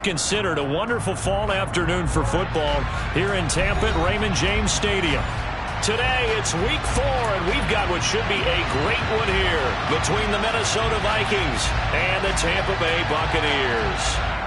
Considered a wonderful fall afternoon for football here in Tampa at Raymond James Stadium. Today it's week 4, and we've got what should be a great one here between the Minnesota Vikings and the Tampa Bay Buccaneers.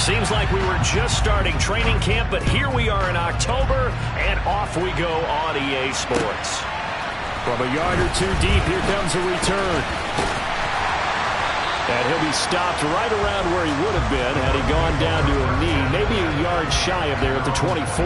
Seems like we were just starting training camp, but here we are in October, and off we go on EA Sports. From a yard or two deep, here comes a return. And he'll be stopped right around where he would have been had he gone down to a knee, maybe a yard shy of there at the 24.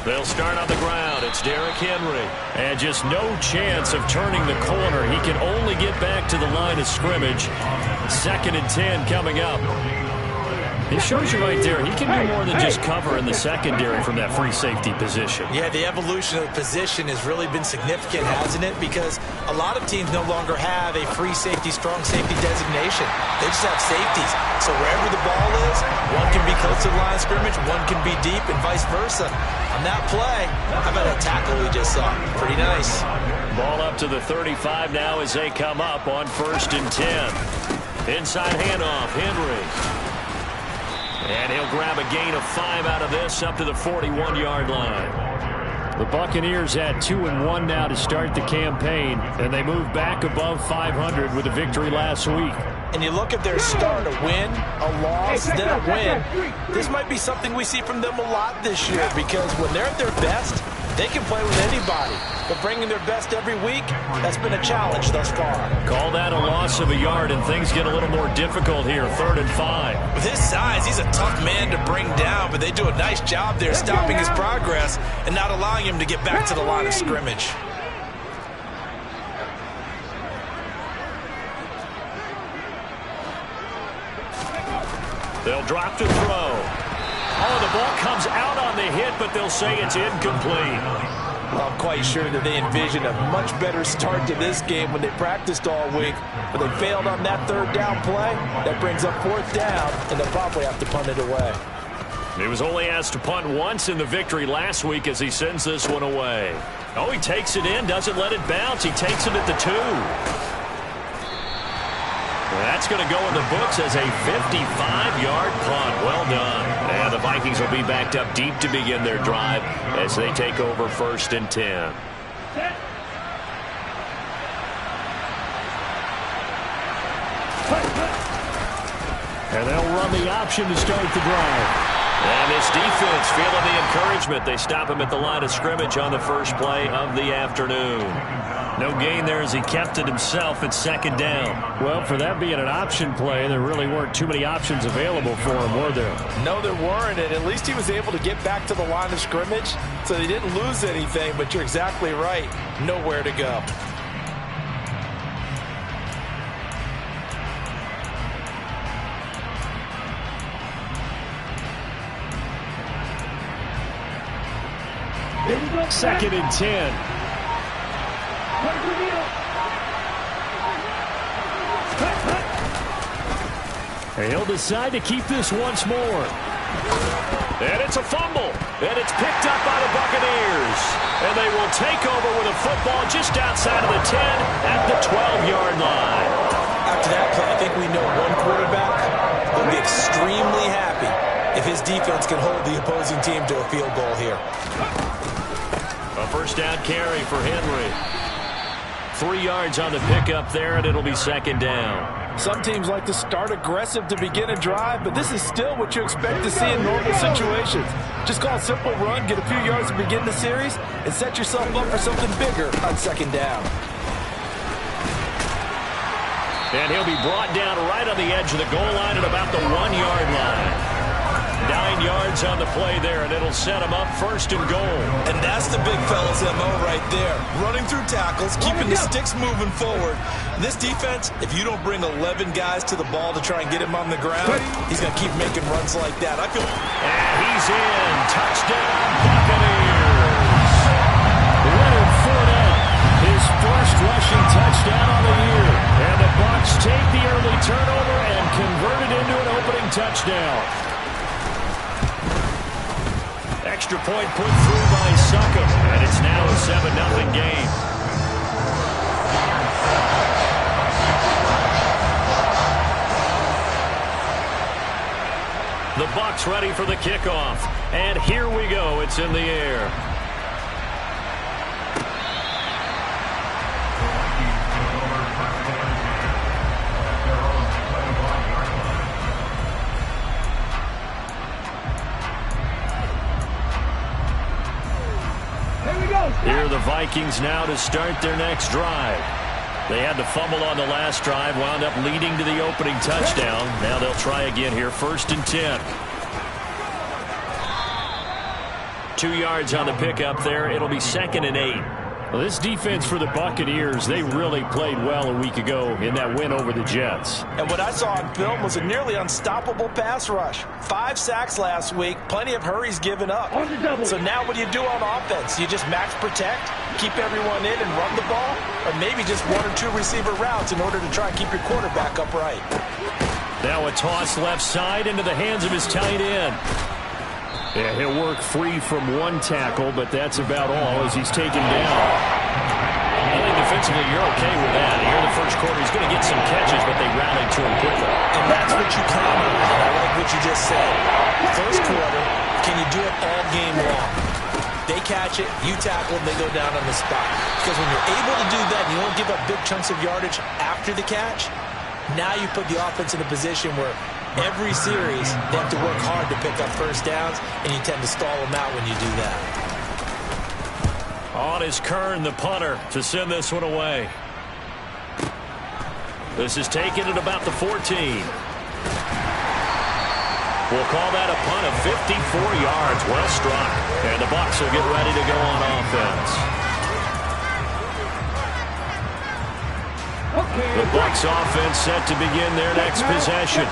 They'll start on the ground. It's Derrick Henry. And just no chance of turning the corner. He can only get back to the line of scrimmage. 2nd and 10 coming up. It shows you right there, he can do more than just cover in the secondary from that free safety position. Yeah, the evolution of the position has really been significant, hasn't it? Because a lot of teams no longer have a free safety, strong safety designation. They just have safeties. So wherever the ball is, one can be close to the line of scrimmage, one can be deep, and vice versa. On that play, how about a tackle we just saw? Pretty nice. Ball up to the 35 now as they come up on 1st and 10. Inside handoff, Henry. And he'll grab a gain of 5 out of this up to the 41-yard line. The Buccaneers had 2-1 now to start the campaign, and they moved back above 500 with a victory last week. And you look at their start, a win, a loss, then a win. This might be something we see from them a lot this year, because when they're at their best, they can play with anybody. But bringing their best every week, that's been a challenge thus far. Call that a loss of a yard, and things get a little more difficult here, 3rd and 5. With his size, he's a tough man to bring down, but they do a nice job there stopping his progress and not allowing him to get back to the line of scrimmage. They'll drop to throw. Oh, the ball comes out on the hit, but they'll say it's incomplete. Well, I'm quite sure that they envisioned a much better start to this game when they practiced all week, but they failed on that 3rd down play. That brings up 4th down, and they'll probably have to punt it away. He was only asked to punt once in the victory last week as he sends this one away. Oh, he takes it in, doesn't let it bounce. He takes it at the 2. That's going to go in the books as a 55-yard punt. Well done. And the Vikings will be backed up deep to begin their drive as they take over 1st and 10. And they'll run the option to start the drive. And this defense feeling the encouragement. They stop him at the line of scrimmage on the first play of the afternoon. No gain there as he kept it himself at 2nd down. Well, for that being an option play, there really weren't too many options available for him, were there? No, there weren't, and at least he was able to get back to the line of scrimmage, so he didn't lose anything, but you're exactly right. Nowhere to go. Second and 10. And he'll decide to keep this once more. And it's a fumble. And it's picked up by the Buccaneers. And they will take over with a football just outside of the 10 at the 12-yard line. After that play, I think we know one quarterback will be extremely happy if his defense can hold the opposing team to a field goal here. A 1st down carry for Henry. 3 yards on the pickup there, and it'll be 2nd down. Some teams like to start aggressive to begin a drive, but this is still what you expect to see in normal situations. Just call a simple run, get a few yards to begin the series, and set yourself up for something bigger on 2nd down. And he'll be brought down right on the edge of the goal line at about the 1-yard line. 9 yards yards on the play there, and it'll set him up 1st and goal. And that's the big fella's MO right there. Running through tackles, keeping the sticks moving forward. This defense, if you don't bring 11 guys to the ball to try and get him on the ground, he's going to keep making runs like that. And he's in. Touchdown, Buccaneers. Leonard Fournette, his first rushing touchdown on the year. And the Bucs take the early turnover and convert it into an opening touchdown. Extra point put through by Succop, and it's now a 7-0 game. The Bucs ready for the kickoff, and here we go. It's in the air. Here are the Vikings now to start their next drive. They had to fumble on the last drive, wound up leading to the opening touchdown. Now they'll try again here, 1st and 10. 2 yards on the pickup there. It'll be 2nd and 8. Well, this defense for the Buccaneers, they really played well a week ago in that win over the Jets. what I saw on film was a nearly unstoppable pass rush. 5 sacks last week, plenty of hurries given up. So now what do you do on offense? You just max protect, keep everyone in and run the ball, or maybe just 1 or 2 receiver routes in order to try and keep your quarterback upright. Now a toss left side into the hands of his tight end. Yeah, he'll work free from 1 tackle, but that's about all as he's taken down. I think defensively you're okay with that. Here in the first quarter, he's going to get some catches, but they rallied to him quickly. And that's what you count on. I like what you just said. First quarter, can you do it all game long? They catch it, you tackle them, they go down on the spot. Because when you're able to do that, and you don't give up big chunks of yardage after the catch, now you put the offense in a position where every series, they have to work hard to pick up first downs, and you tend to stall them out when you do that. On is Kern, the punter, to send this one away. This is taken at about the 14. We'll call that a punt of 54 yards. Well struck. And the Bucs will get ready to go on offense. The Bucs offense set to begin their next possession.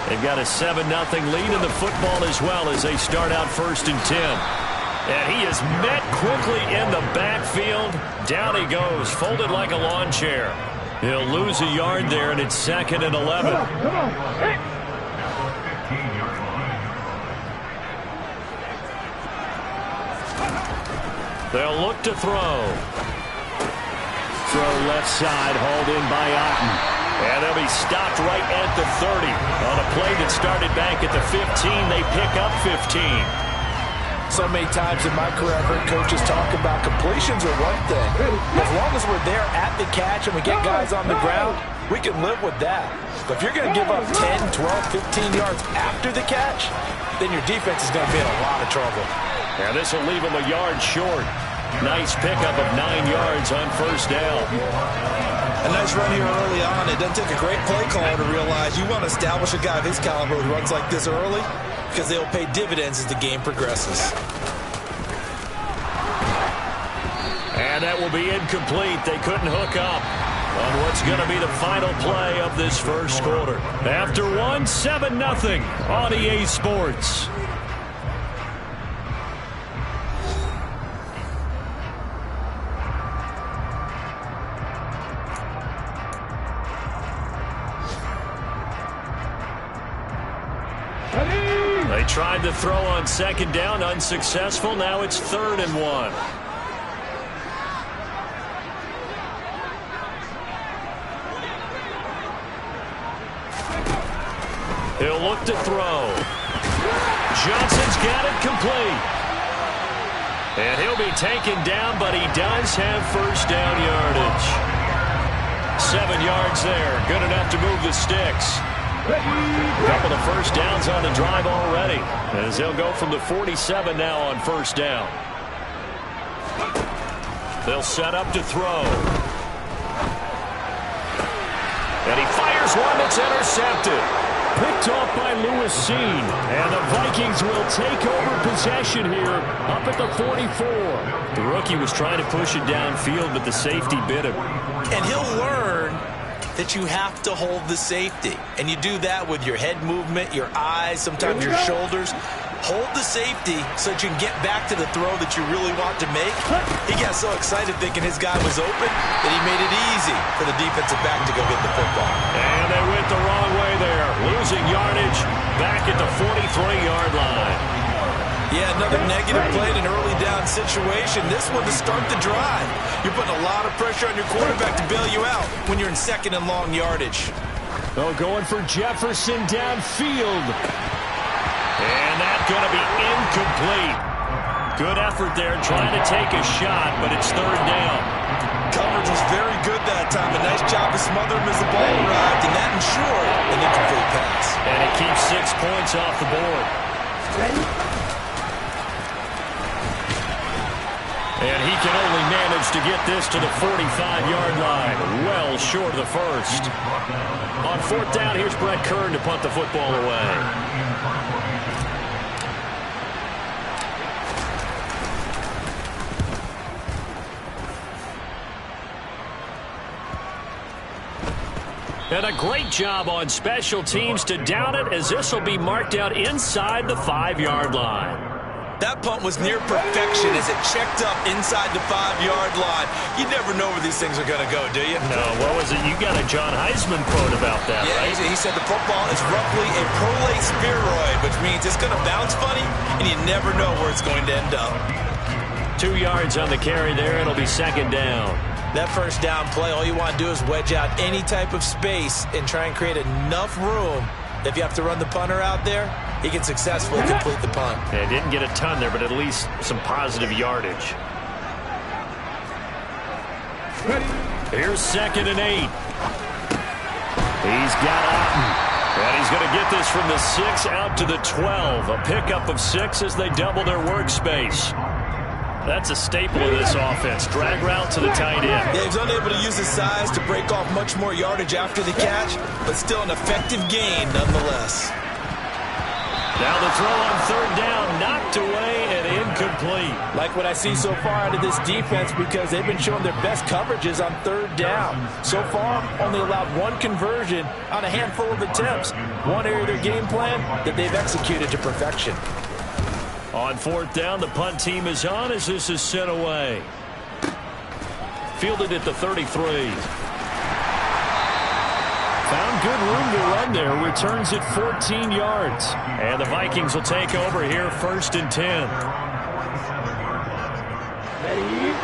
They've got a 7-0 lead in the football as well as they start out 1st and 10. And he is met quickly in the backfield. Down he goes, folded like a lawn chair. He'll lose a yard there, and it's 2nd and 11. They'll look to throw. Throw left side, hauled in by Otten. And they'll be stopped right at the 30. On a play that started back at the 15, they pick up 15. So many times in my career, I've heard coaches talk about completions are one thing. As long as we're there at the catch and we get guys on the ground, we can live with that. But if you're going to give up 10, 12, 15 yards after the catch, then your defense is going to be in a lot of trouble. Yeah, this will leave them a yard short. Nice pickup of 9 yards on 1st down. A nice run here early on. It doesn't take a great play caller to realize you want to establish a guy of his caliber who runs like this early, because they'll pay dividends as the game progresses. And that will be incomplete. They couldn't hook up on what's going to be the final play of this first quarter. After one, 7-0 on EA Sports. They tried to throw on 2nd down, unsuccessful. Now it's 3rd and 1. He'll look to throw. Johnson's got it complete. And he'll be taken down, but he does have 1st down yardage. 7 yards there, good enough to move the sticks. A couple of 1st downs on the drive already, as they'll go from the 47 now on 1st down. They'll set up to throw. And he fires one that's intercepted. Picked off by Lewis. And the Vikings will take over possession here up at the 44. The rookie was trying to push it downfield, but the safety bit him. And he'll learn that you have to hold the safety. And you do that with your head movement, your eyes, sometimes your shoulders. Hold the safety so that you can get back to the throw that you really want to make. He got so excited thinking his guy was open that he made it easy for the defensive back to go get the football. And they went the wrong way there. Losing yardage back at the 43-yard line. Yeah, another negative play in an early down situation. This one to start the drive. You're putting a lot of pressure on your quarterback to bail you out when you're in second and long yardage. Oh, going for Jefferson downfield. And that's going to be incomplete. Good effort there trying to take a shot, but it's third down. Coverage was very good that time. A nice job to smother him as the ball arrived, and that ensured an incomplete pass. And it keeps 6 points off the board. And he can only manage to get this to the 45-yard line. Well short of the first. On fourth down, here's Brett Kern to punt the football away. And a great job on special teams to down it, as this will be marked out inside the 5-yard line. That punt was near perfection as it checked up inside the 5-yard line. You never know where these things are going to go, do you? No, what was it? You got a John Heisman quote about that, yeah, right? He said the football is roughly a prolate spheroid, which means it's going to bounce funny, and you never know where it's going to end up. 2 yards on the carry there. It'll be second down. That first down play, all you want to do is wedge out any type of space and try and create enough room. If you have to run the punter out there, he can successfully complete the punt. Yeah, didn't get a ton there, but at least some positive yardage. Here's 2nd and 8. He's got Otten. And he's going to get this from the 6 out to the 12. A pickup of 6 as they double their workspace. That's a staple of this offense. Drag route to the tight end. Yeah, he's unable to use his size to break off much more yardage after the catch, but still an effective gain nonetheless. Now the throw on third down, knocked away and incomplete. Like what I see so far out of this defense, because they've been showing their best coverages on third down. So far, only allowed one conversion on a handful of attempts. One area of their game plan that they've executed to perfection. On fourth down, the punt team is on as this is sent away. Fielded at the 33. Found good room to run there. Returns at 14 yards. And the Vikings will take over here, 1st and 10.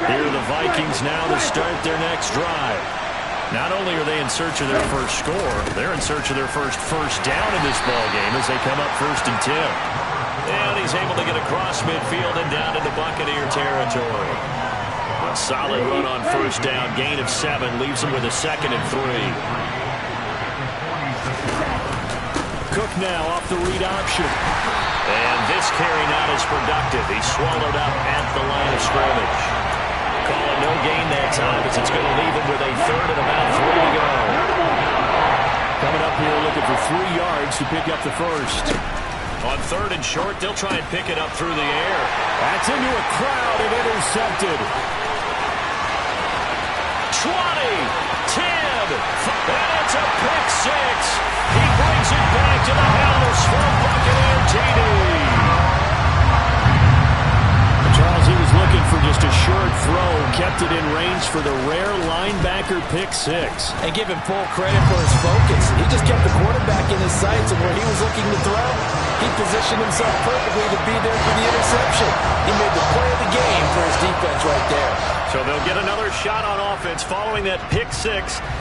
Here are the Vikings now to start their next drive. Not only are they in search of their first score, they're in search of their first down in this ball game as they come up 1st and 10. And he's able to get across midfield and down into Buccaneer territory. A solid run on first down. Gain of 7 leaves him with a 2nd and 3. Cook now off the read option. And this carry not as productive. He's swallowed up at the line of scrimmage. Call it no gain that time as it's going to leave him with a 3rd and about 3 to go. Coming up here looking for 3 yards to pick up the first. On 3rd and short, they'll try and pick it up through the air. That's into a crowd and intercepted. 20, 10, and it's a pick 6. He brings it back to the house for Buccaneer TD. Charles, he was looking for just a short throw, kept it in range for the rare linebacker pick 6. And give him full credit for his focus. He just kept the quarterback in his sights, and where he was looking to throw, he positioned himself perfectly to be there for the interception. He made the play of the game for his defense right there. So they'll get another shot on offense following that pick 6,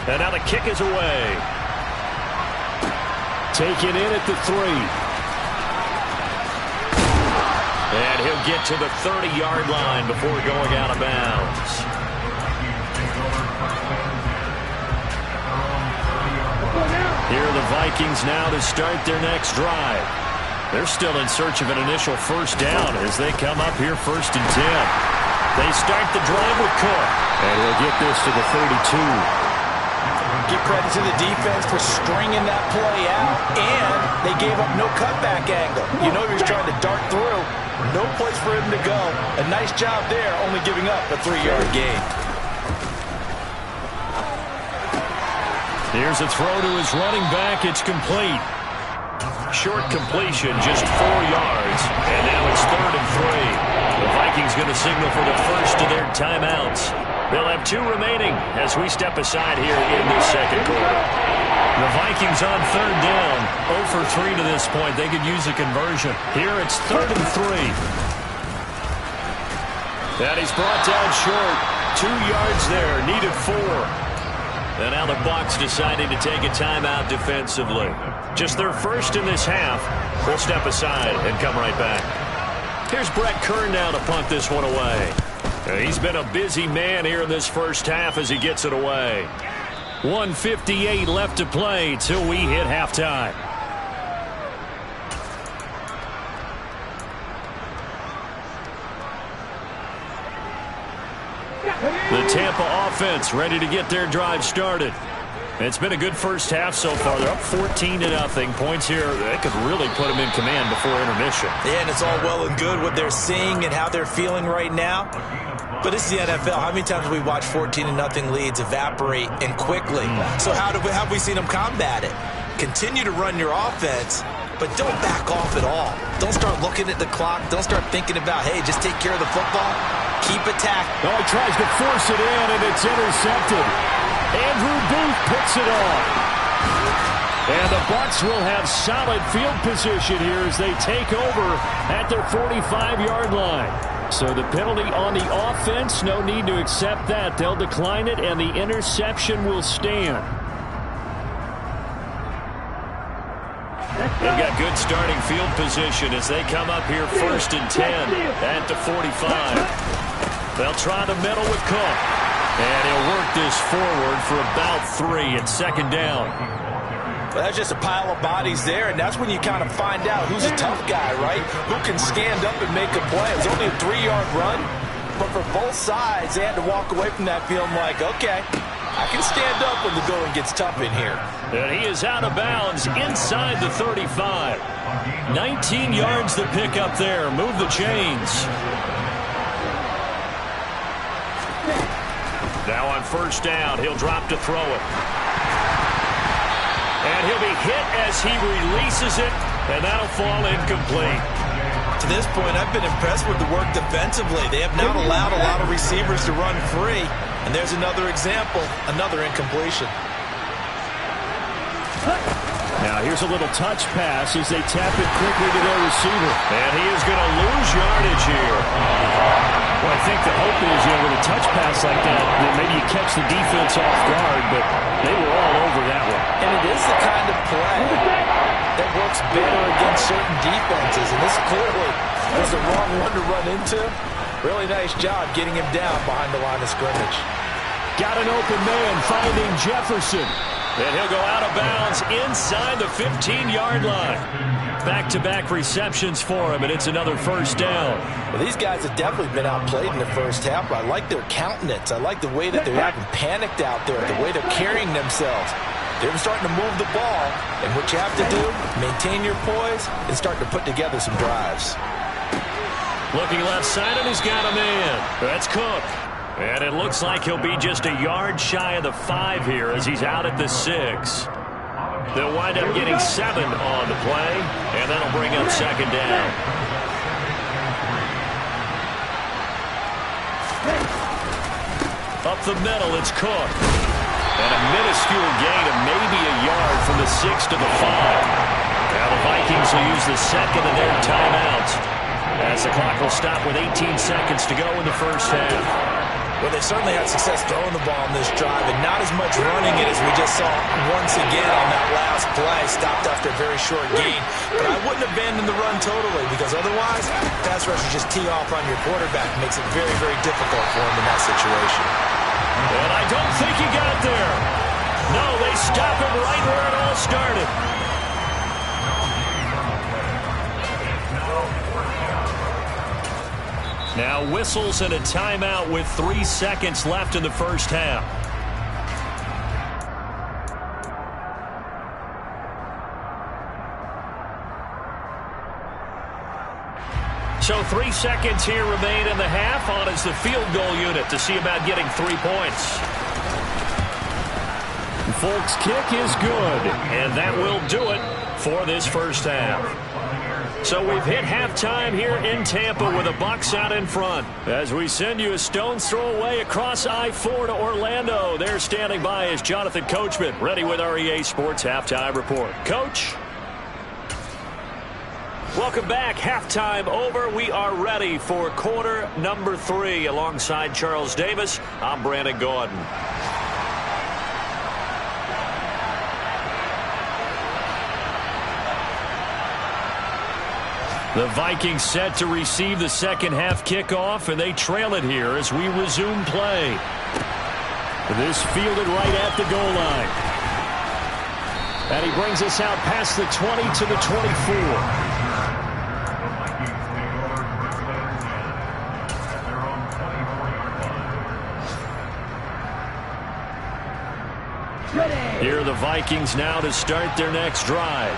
and now the kick is away. Taken in at the 3. And he'll get to the 30-yard line before going out of bounds. Here are the Vikings now to start their next drive. They're still in search of an initial first down as they come up here 1st and 10. They start the drive with Cook. And he'll get this to the 32. Give credit to the defense for stringing that play out, and they gave up no cutback angle. You know he was trying to dart through. No place for him to go. A nice job there, only giving up a 3-yard gain. Here's a throw to his running back. It's complete. Short completion, just 4 yards. And now it's 3rd and 3. The Vikings going to signal for the first of their timeouts. They'll have 2 remaining as we step aside here in this second quarter. The Vikings on 3rd down. 0 for 3 to this point. They could use a conversion. Here it's 3rd and 3. And he's brought down short. 2 yards there. Needed 4. And now the Bucs deciding to take a timeout defensively. Just their first in this half. We'll step aside and come right back. Here's Brett Kern now to punt this one away. He's been a busy man here in this first half as he gets it away. 1:58 left to play till we hit halftime. The Tampa offense ready to get their drive started. It's been a good first half so far. They're up 14-0. Points here, they could really put them in command before intermission. Yeah, and it's all well and good what they're seeing and how they're feeling right now. But this is the NFL. How many times have we watched 14-0 leads evaporate and quickly? So how have we seen them combat it? Continue to run your offense, but don't back off at all. Don't start looking at the clock. Don't start thinking about, hey, just take care of the football. Keep attacking. Oh, he tries to force it in, and it's intercepted. Andrew Booth puts it on. And the Bucs will have solid field position here as they take over at their 45-yard line. So the penalty on the offense, no need to accept that. They'll decline it, and the interception will stand. They've got good starting field position as they come up here 1st and 10 at the 45. They'll try the middle with Cook. And he'll work this forward for about 3 at 2nd down. Well, that's just a pile of bodies there, and that's when you kind of find out who's a tough guy, right? Who can stand up and make a play. It's only a 3-yard run, but for both sides, they had to walk away from that feeling like, okay, I can stand up when the going gets tough in here. And he is out of bounds inside the 35. 19 yards to pick up there. Move the chains. Now on 1st down, he'll drop to throw it. And he'll be hit as he releases it, and that'll fall incomplete. To this point, I've been impressed with the work defensively. They have not allowed a lot of receivers to run free. And there's another example, another incompletion. Now here's a little touch pass as they tap it quickly to their receiver. And he is going to lose yardage here. Well, I think the hope is, with a touch pass like that maybe you catch the defense off guard, but they were all over that one. And it is the kind of play that works better against certain defenses. And this clearly was the wrong one to run into. Really nice job getting him down behind the line of scrimmage. Got an open man finding Jefferson. And he'll go out of bounds inside the 15-yard line. Back-to-back receptions for him, and it's another 1st down. Well, these guys have definitely been outplayed in the first half, but I like their countenance. I like the way that they're having panicked out there, the way they're carrying themselves. They're starting to move the ball, and what you have to do, maintain your poise and start to put together some drives. Looking left side, and he's got a man. That's Cook. And it looks like he'll be just a yard shy of the 5 here as he's out at the 6. They'll wind up getting 7 on the play, and that'll bring up 2nd down. Up the middle, it's Cook. And a minuscule gain of maybe a yard from the 6 to the 5. Now the Vikings will use the 2nd of their timeouts as the clock will stop with 18 seconds to go in the first half. Well, they certainly had success throwing the ball on this drive and not as much running it as we just saw once again on that last play. Stopped after a very short gain. But I wouldn't abandon the run totally because otherwise, pass rushers just tee off on your quarterback. It makes it very, very difficult for him in that situation. And I don't think he got there. No, they stop him right where it all started. Now whistles and a timeout with 3 seconds left in the first half. So 3 seconds here remain in the half. On is the field goal unit to see about getting 3 points. Folks, kick is good. And that will do it for this first half. So we've hit halftime here in Tampa with the Bucs out in front. As we send you a stone's throw away across I-4 to Orlando. There standing by is Jonathan Coachman, ready with our EA Sports Halftime Report. Coach? Welcome back. Halftime over. We are ready for quarter number 3. Alongside Charles Davis, I'm Brandon Gordon. The Vikings set to receive the second half kickoff, and they trail it here as we resume play. This fielded right at the goal line. And he brings us out past the 20 to the 24. Here are the Vikings now to start their next drive.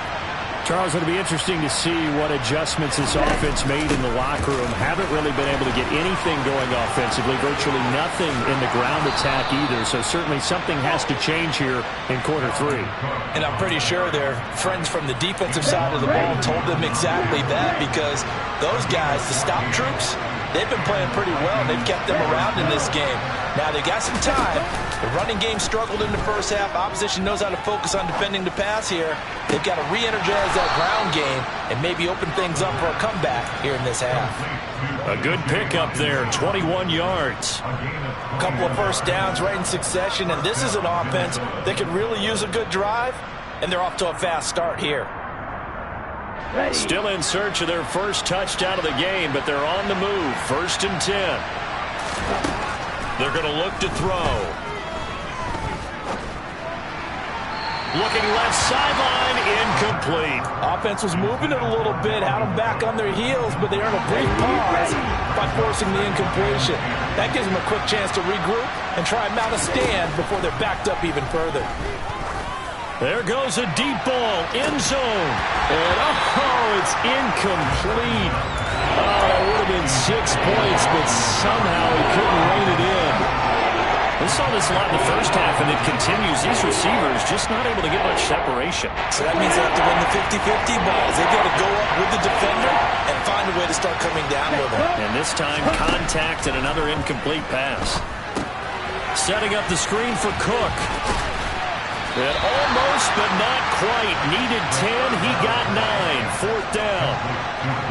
Charles, it'll be interesting to see what adjustments this offense made in the locker room. Haven't really been able to get anything going offensively. Virtually nothing in the ground attack either. So certainly something has to change here in quarter 3. And I'm pretty sure their friends from the defensive side of the ball told them exactly that, because those guys, the stop troops, they've been playing pretty well. They've kept them around in this game. Now they got some time. The running game struggled in the first half. Opposition knows how to focus on defending the pass here. They've got to re-energize that ground game and maybe open things up for a comeback here in this half. A good pickup there, 21 yards. A couple of first downs right in succession, and this is an offense that could really use a good drive, and they're off to a fast start here. Still in search of their first touchdown of the game, but they're on the move. 1st and 10. They're going to look to throw. Looking left sideline, incomplete. Offense was moving it a little bit, had them back on their heels, but they earned a brief pause by forcing the incompletion. That gives them a quick chance to regroup and try and mount a stand before they're backed up even further. There goes a deep ball, end zone. And it's incomplete. Oh, that would have been 6 points, but somehow he couldn't rein it in. We saw this a lot in the first half, and it continues. These receivers just not able to get much separation. So that means they have to win the 50-50 balls. They've got to go up with the defender and find a way to start coming down with them. And this time, contact and another incomplete pass. Setting up the screen for Cook. And almost, but not quite. Needed 10. He got 9. 4th down.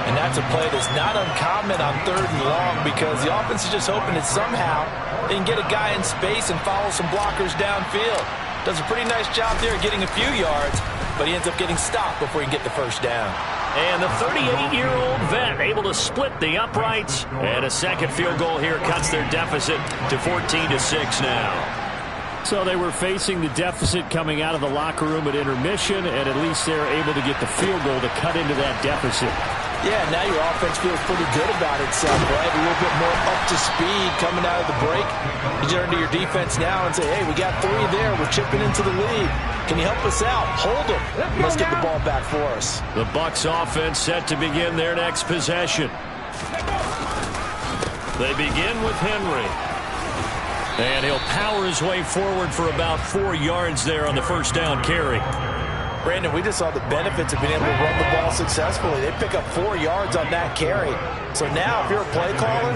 And that's a play that's not uncommon on 3rd and long, because the offense is just hoping that somehow they can get a guy in space and follow some blockers downfield. Does a pretty nice job there getting a few yards, but he ends up getting stopped before he can get the first down. And the 38-year-old vet able to split the uprights. And a second field goal here cuts their deficit to 14-6 now. So they were facing the deficit coming out of the locker room at intermission, and at least they're able to get the field goal to cut into that deficit. Yeah, now your offense feels pretty good about itself, right? A little bit more up to speed coming out of the break. You turn to your defense now and say, hey, we got 3 there. We're chipping into the lead. Can you help us out? Hold them. Let's get the ball back for us. The Bucs offense set to begin their next possession. They begin with Henry. And he'll power his way forward for about 4 yards there on the first down carry. Brandon, we just saw the benefits of being able to run the ball successfully. They pick up 4 yards on that carry. So now if you're a play caller,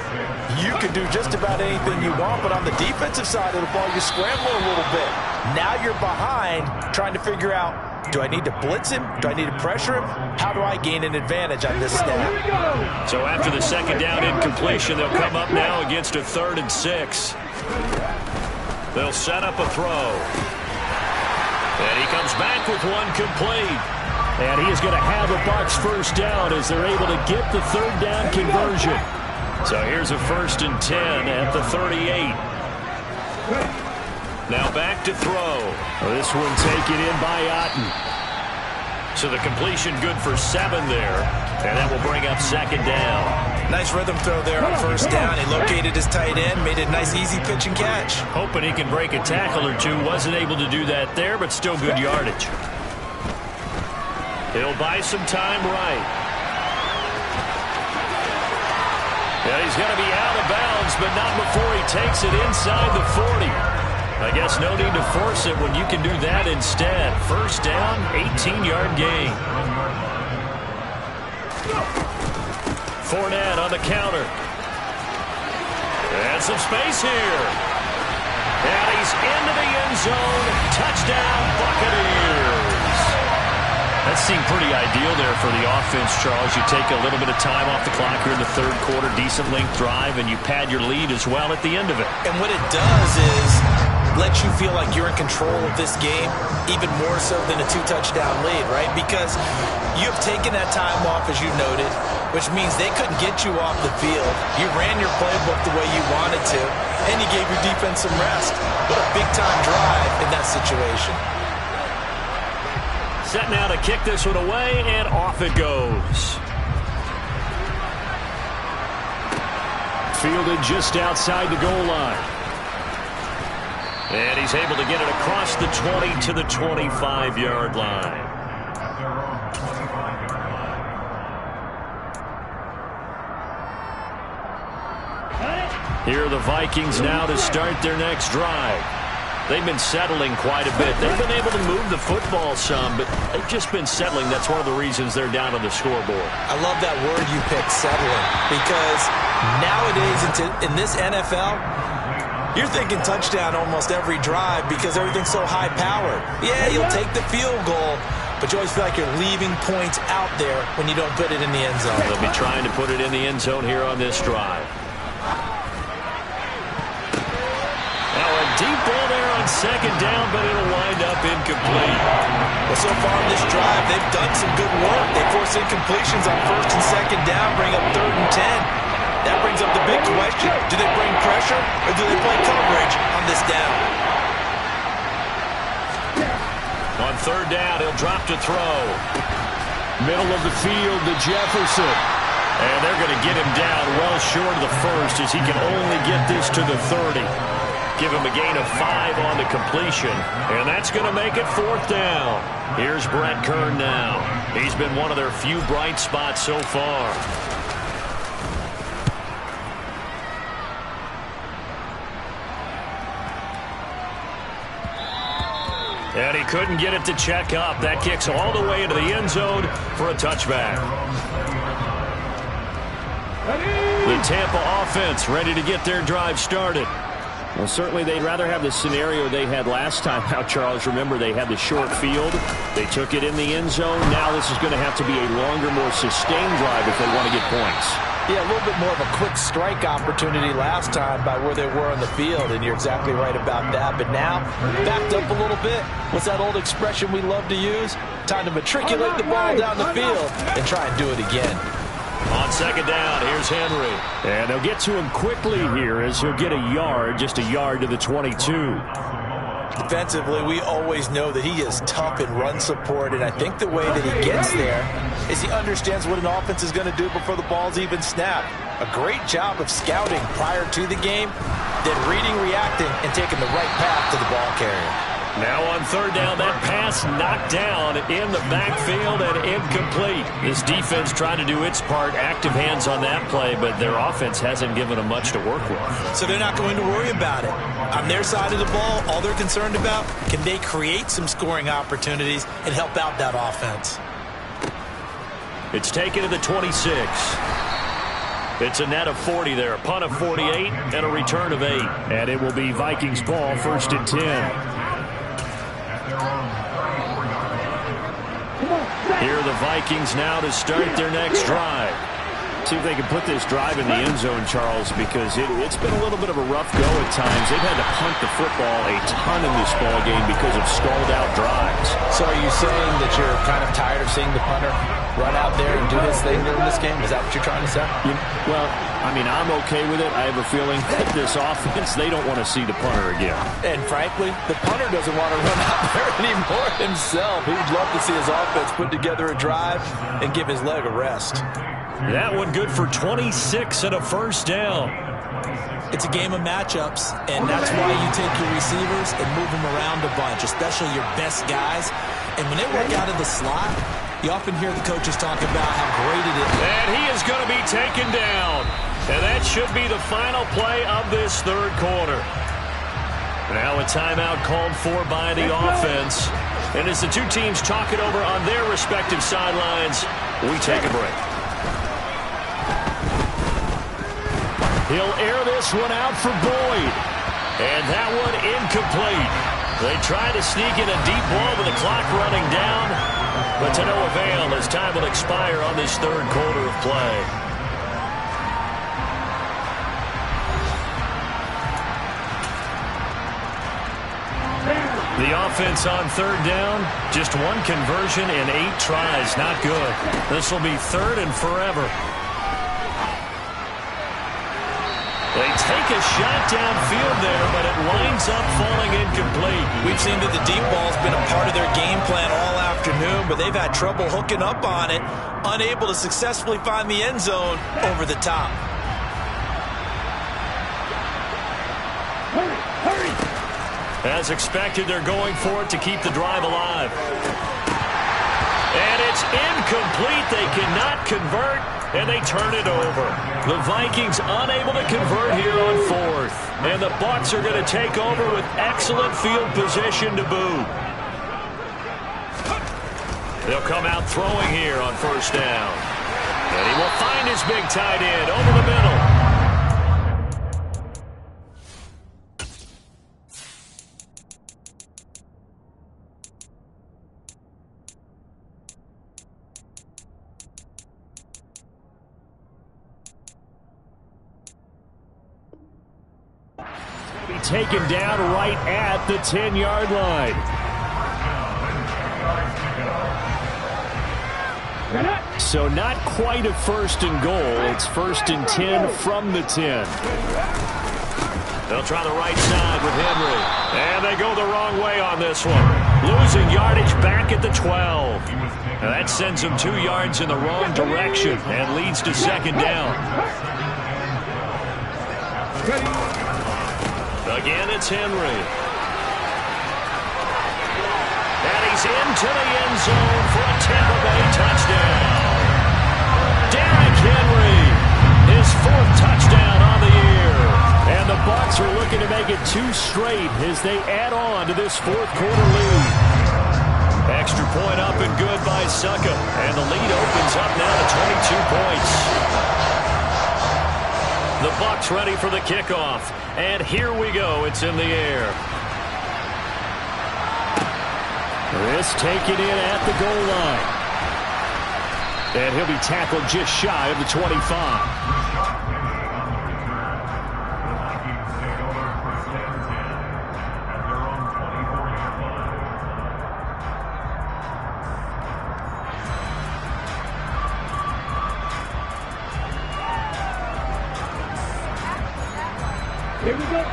you can do just about anything you want. But on the defensive side of the ball, you scramble a little bit. Now you're behind trying to figure out, do I need to blitz him? Do I need to pressure him? How do I gain an advantage on this snap? So after the second down incompletion, they'll come up now against a 3rd and 6. They'll set up a throw. And he comes back with one complete. And he is going to have a Bucs first down as they're able to get the 3rd down conversion. So here's a 1st and 10 at the 38. Now back to throw. This one taken in by Otten. So the completion good for 7 there. And that will bring up 2nd down. Nice rhythm throw there on 1st down. He located his tight end, made it a nice easy pitch and catch. Hoping he can break a tackle or two. Wasn't able to do that there, but still good yardage. He'll buy some time right. going to be out of bounds, but not before he takes it inside the 40. I guess no need to force it when you can do that instead. First down, 18-yard gain. Fournette on the counter. And some space here. And he's into the end zone. Touchdown, Buccaneers. That seemed pretty ideal there for the offense, Charles. You take a little bit of time off the clock here in the third quarter, decent length drive, and you pad your lead as well at the end of it. And what it does is let you feel like you're in control of this game, even more so than a 2-touchdown lead, right? Because you've taken that time off, as you noted, which means they couldn't get you off the field. You ran your playbook the way you wanted to, and you gave your defense some rest. What a big-time drive in that situation. Set now to kick this one away, and off it goes. Fielded just outside the goal line. And he's able to get it across the 20 to the 25-yard line. Here are the Vikings now to start their next drive. They've been settling quite a bit. They've been able to move the football some, but they've just been settling. That's one of the reasons they're down on the scoreboard. I love that word you picked, settling, because nowadays in this NFL, you're thinking touchdown almost every drive because everything's so high-powered. Yeah, you'll take the field goal, but you always feel like you're leaving points out there when you don't put it in the end zone. They'll be trying to put it in the end zone here on this drive. Now a deep ball there on second down, but it'll wind up incomplete. Well, so far in this drive, they've done some good work. They force incompletions on first and second down, bring up 3rd and 10. That brings up the big question. Do they bring pressure or do they play coverage on this down? On 3rd down, he'll drop to throw. Middle of the field to Jefferson. And they're going to get him down well short of the first as he can only get this to the 30. Give him a gain of 5 on the completion. And that's going to make it 4th down. Here's Brett Kern now. He's been one of their few bright spots so far. And he couldn't get it to check up. That kicks all the way into the end zone for a touchback. The Tampa offense ready to get their drive started. Well, certainly they'd rather have the scenario they had last time out, Charles. Remember, they had the short field. They took it in the end zone. Now this is going to have to be a longer, more sustained drive if they want to get points. Yeah, a little bit more of a quick strike opportunity last time by where they were on the field, and you're exactly right about that. But now, backed up a little bit. What's that old expression we love to use? Time to matriculate the ball down the field and try and do it again. On second down, here's Henry. And they'll get to him quickly here as he'll get a yard, just a yard to the 22. Defensively, we always know that he is tough in run support, and I think the way that he gets there is he understands what an offense is going to do before the ball's even snapped. A great job of scouting prior to the game, then reading, reacting, and taking the right path to the ball carrier. Now on 3rd down, that pass knocked down in the backfield and incomplete. This defense trying to do its part, active hands on that play, but their offense hasn't given them much to work with. So they're not going to worry about it. On their side of the ball, all they're concerned about, can they create some scoring opportunities and help out that offense? It's taken to the 26. It's a net of 40 there, a punt of 48, and a return of 8. And it will be Vikings ball, 1st and 10. Here are the Vikings now to start their next drive. See if they can put this drive in the end zone, Charles, because it's been a little bit of a rough go at times. They've had to punt the football a ton in this ball game because of stalled-out drives. So are you saying that you're kind of tired of seeing the punter run out there and do his thing during this game? Is that what you're trying to say? Well, I mean, I'm okay with it. I have a feeling that this offense, they don't want to see the punter again. And frankly, the punter doesn't want to run out there anymore himself. He'd love to see his offense put together a drive and give his leg a rest. That one good for 26 and a 1st down. It's a game of matchups, and that's why you take your receivers and move them around a bunch, especially your best guys. And when they work out of the slot, you often hear the coaches talk about how great it is. And he is going to be taken down. And that should be the final play of this third quarter. Now a timeout called for by the offense. And as the two teams talk it over on their respective sidelines, we take a break. He'll air this one out for Boyd. And that one incomplete. They try to sneak in a deep ball with the clock running down, but to no avail as time will expire on this third quarter of play. The offense on third down, just one conversion in 8 tries. Not good. This will be third and forever. They take a shot downfield there, but it winds up falling incomplete. We've seen that the deep ball's been a part of their game plan all afternoon, but they've had trouble hooking up on it, unable to successfully find the end zone over the top. Hurry! As expected, they're going for it to keep the drive alive. And it's incomplete. They cannot convert, and they turn it over. The Vikings unable to convert here on fourth. And the Bucs are going to take over with excellent field position to boot. They'll come out throwing here on first down. And he will find his big tight end over the middle. Taken down right at the 10-yard line. So not quite a first and goal. It's first and 10 from the 10. They'll try the right side with Henry. And they go the wrong way on this one. Losing yardage back at the 12. Now that sends them 2 yards in the wrong direction and leads to second down. Again, it's Henry. And he's into the end zone for a Tampa Bay touchdown. Derrick Henry, his 4th touchdown on the year. And the Bucs are looking to make it 2 straight as they add on to this fourth quarter lead. Extra point up and good by Succa. And the lead opens up now to 22 points. The Bucs ready for the kickoff. And here we go. It's in the air. This taken in at the goal line. And he'll be tackled just shy of the 25.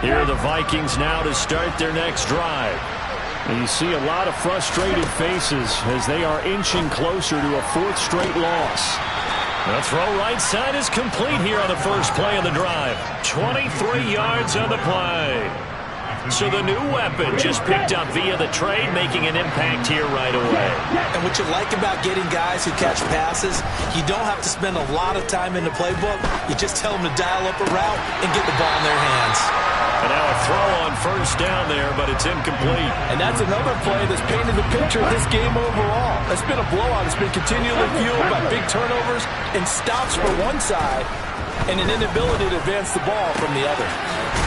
Here are the Vikings now to start their next drive. And you see a lot of frustrated faces as they are inching closer to a 4th straight loss. The throw right side is complete here on the first play of the drive. 23 yards on the play. So the new weapon just picked up via the trade, making an impact here right away. And what you like about getting guys who catch passes, you don't have to spend a lot of time in the playbook. You just tell them to dial up a route and get the ball in their hands. And now a throw on first down there, but it's incomplete. And that's another play that's painted the picture of this game overall. It's been a blowout. It's been continually fueled by big turnovers and stops for one side and an inability to advance the ball from the other.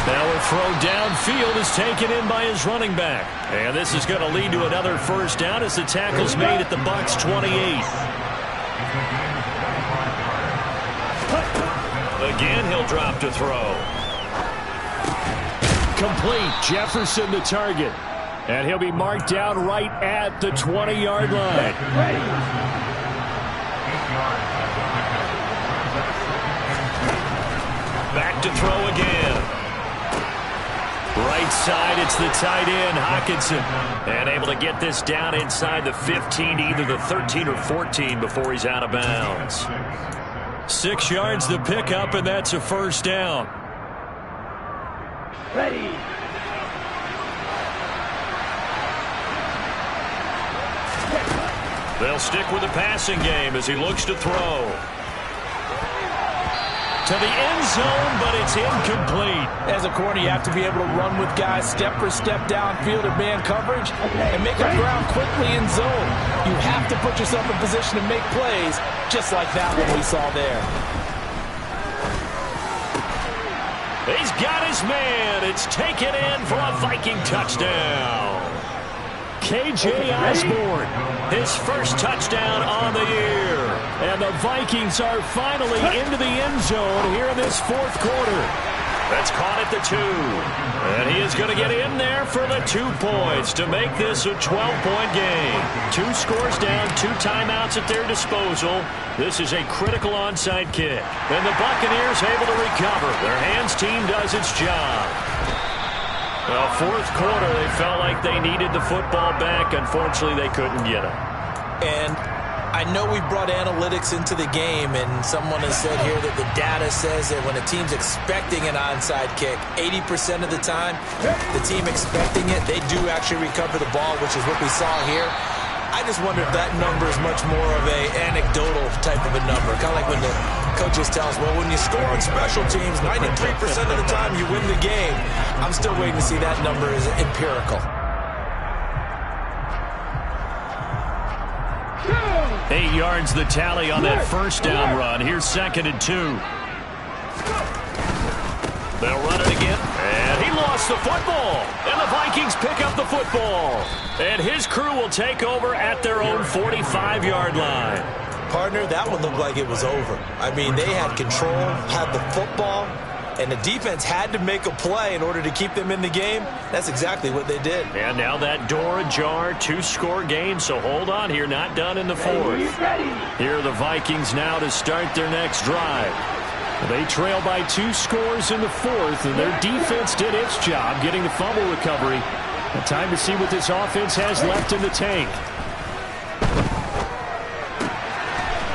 Now a throw downfield is taken in by his running back. And this is going to lead to another first down as the tackle's made at the Bucs 28. Again, he'll drop to throw. Complete. Jefferson the target. And he'll be marked down right at the 20-yard line. Back to throw again. Right side, it's the tight end, Hockenson. And able to get this down inside the 15, either the 13 or 14 before he's out of bounds. 6 yards the pickup, and that's a first down. Ready. They'll stick with the passing game as he looks to throw. to the end zone, but it's incomplete. As a corner, you have to be able to run with guys step for step downfield or man coverage and make up ground quickly in zone. You have to put yourself in position to make plays, just like that one we saw there. He's got his man. It's taken in for a Viking touchdown. KJ Osborne, his first touchdown on the year. And the Vikings are finally into the end zone here in this fourth quarter. That's caught at the 2. And he is going to get in there for the 2 points to make this a 12-point game. 2 scores down, 2 timeouts at their disposal. This is a critical onside kick. And the Buccaneers able to recover. Their hands team does its job. Well, fourth quarter, they felt like they needed the football back. Unfortunately, they couldn't get it. And I know we brought analytics into the game, and someone has said here that the data says that when a team's expecting an onside kick, 80% of the time, the team expecting it, they do actually recover the ball, which is what we saw here. I just wonder if that number is much more of a anecdotal type of a number. Kind of like when the coaches tell us, well, when you score on special teams, 93% of the time you win the game. I'm still waiting to see that number is empirical. 8 yards the tally on that first down run. Here's 2nd and 2. They'll run it again. And he lost the football. And the Vikings pick up the football. And his crew will take over at their own 45-yard line. Partner, that one looked like it was over. I mean, they had control, had the football, and the defense had to make a play in order to keep them in the game. That's exactly what they did. And now that door ajar, 2-score game, so hold on here, not done in the fourth. Here are the Vikings now to start their next drive. They trail by 2 scores in the fourth, and their defense did its job getting the fumble recovery. And time to see what this offense has left in the tank.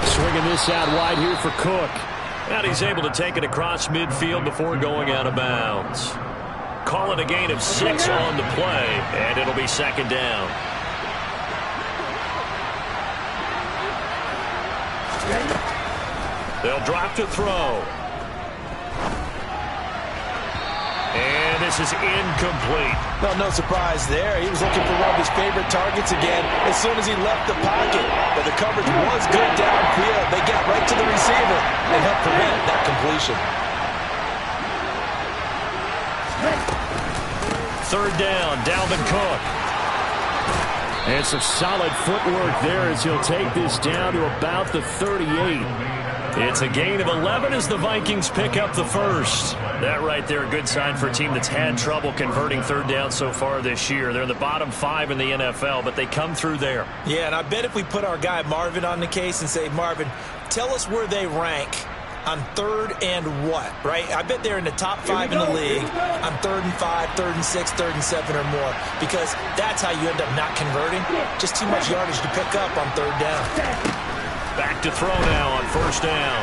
Swinging this out wide here for Cook. And he's able to take it across midfield before going out of bounds. Call it a gain of 6 on the play, and it'll be 2nd down. They'll drop to throw. And this is incomplete. Well, no surprise there. He was looking for one of his favorite targets again as soon as he left the pocket. But the coverage was good downfield. They got right to the receiver and helped prevent that completion. 3rd down, Dalvin Cook. And some solid footwork there as he'll take this down to about the 38. It's a gain of 11 as the Vikings pick up the first. That right there, a good sign for a team that's had trouble converting 3rd down so far this year. They're in the bottom 5 in the NFL, but they come through there. Yeah, and I bet if we put our guy Marvin on the case and say, Marvin, tell us where they rank on 3rd and what, right? I bet they're in the top 5 in the league on 3rd and 5, 3rd and 6, 3rd and 7 or more, because that's how you end up not converting. Just too much yardage to pick up on 3rd down. Back to throw now on 1st down.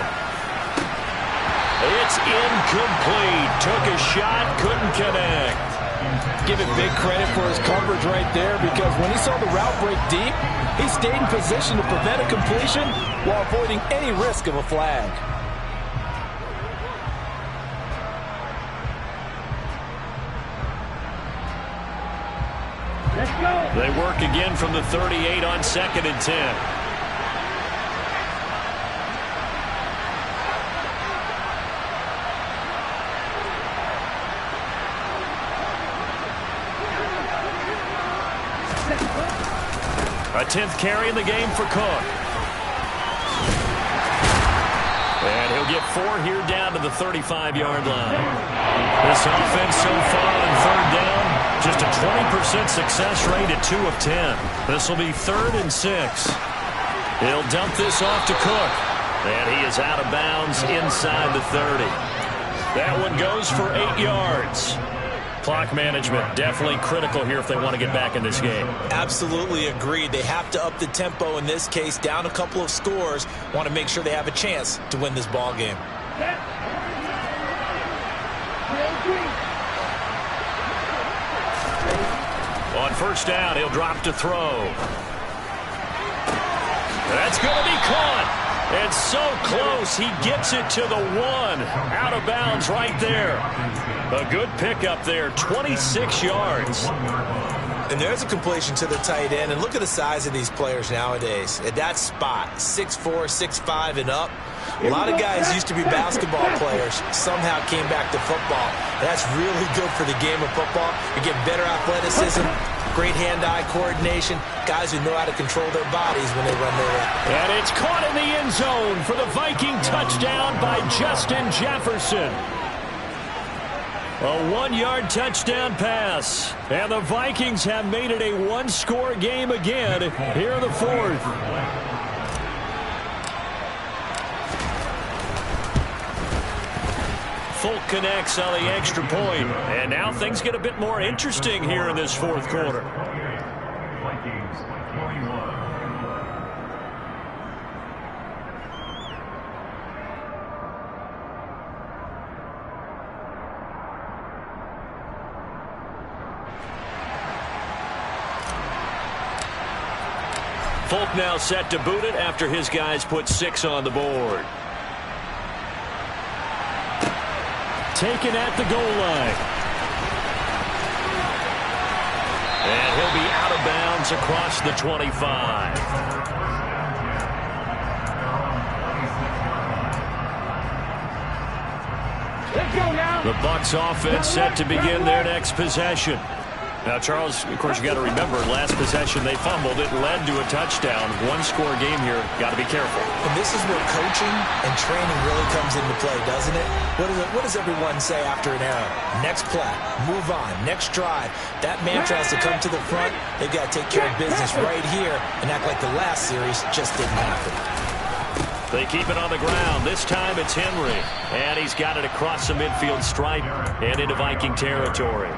It's incomplete. Took a shot, couldn't connect. Give it big credit for his coverage right there, because when he saw the route break deep, he stayed in position to prevent a completion while avoiding any risk of a flag. They work again from the 38 on 2nd and 10. A 10th carry in the game for Cook. And he'll get 4 here down to the 35-yard line. This offense so far on 3rd down, just a 20% success rate at 2 of 10. This will be 3rd and 6. He'll dump this off to Cook. And he is out of bounds inside the 30. That one goes for 8 yards. Clock management definitely critical here if they want to get back in this game. Absolutely agreed. They have to up the tempo in this case, down a couple of scores. Want to make sure they have a chance to win this ball game. On 1st down, he'll drop to throw. That's going to be caught. It's so close. He gets it to the 1. Out of bounds right there. A good pickup there. 26 yards. And there's a completion to the tight end. And look at the size of these players nowadays. At that spot, 6'4", 6'5", and up. A lot of guys used to be basketball players, somehow came back to football. And that's really good for the game of football. You get better athleticism, great hand-eye coordination, guys who know how to control their bodies when they run their route. And it's caught in the end zone for the Viking touchdown by Justin Jefferson. A 1-yard touchdown pass. And the Vikings have made it a one-score game again here in the fourth. Folk connects on the extra point. And now things get a bit more interesting here in this fourth quarter. Folk now set to boot it after his guys put 6 on the board. Taken at the goal line. And he'll be out of bounds across the 25. The Bucs offense set to begin their next possession. Now, Charles, of course, you got to remember, last possession they fumbled. It led to a touchdown. One-score game here. Got to be careful. And this is where coaching and training really comes into play, doesn't it? What does everyone say after an error? Next play, move on, next drive. That mantra has to come to the front. They've got to take care of business right here and act like the last series just didn't happen. They keep it on the ground. This time it's Henry. And he's got it across the midfield stripe and into Viking territory.